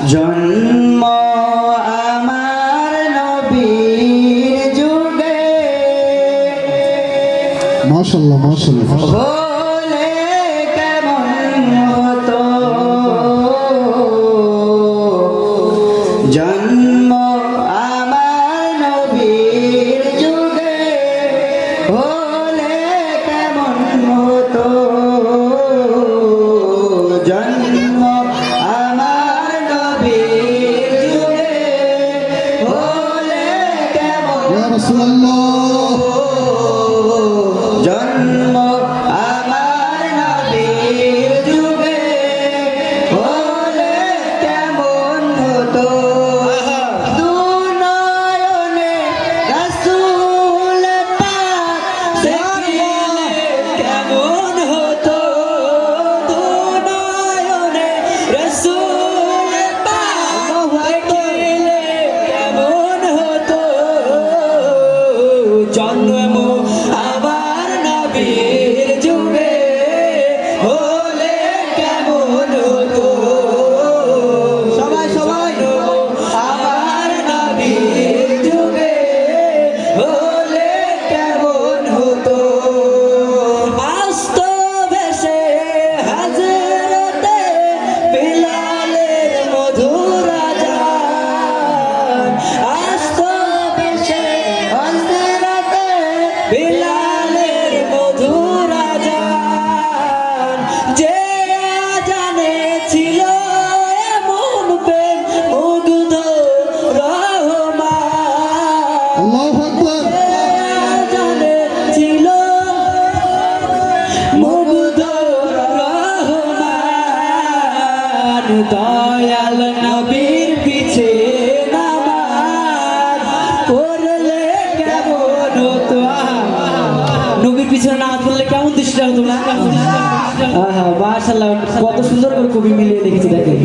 জন্ম আমার নবীর যুগে মাশাআল্লাহ মাশাআল্লাহ হলে কেমন হতো জন্ম আমার নবীর যুগে হলে কেমন হতো জন্ম আমার নবীর যুগে হলে কেমন ইয়া রাসূলুল্লাহ জন্ম আমার নবীর যুগে হলে কেমন হতো দুনয়নে রাসূল পাক দেখিলে কেমন হতো দুনয়নে রাসূল পাক দেখিলে কেমন হতো জন্ম আমার নবীর যুগে হলে কেমন হতো সবাই সবাই আমার নবীর যুগে হলে কেমন হতো আস্ত ভেসে হাজরতে বিলালের মধুর আজান আস্ত ভেসে হাজরতে বিলালের মধুর আজান যে আজানে ছিল এমন প্রেম মুগ্ধ রহমান আল্লাহু আকবার আজানে ছিল মুগ্ধ রহমান দয়াল নবীর পিছে নামাজ পড়লে কেমন হতো নবীর পিছনে নামাজ পড়লে কেমন দৃষ্টি হতো না মাশাআল্লাহ কত সুন্দর করে কবি মিলিয়ে লিখেছে দেখেন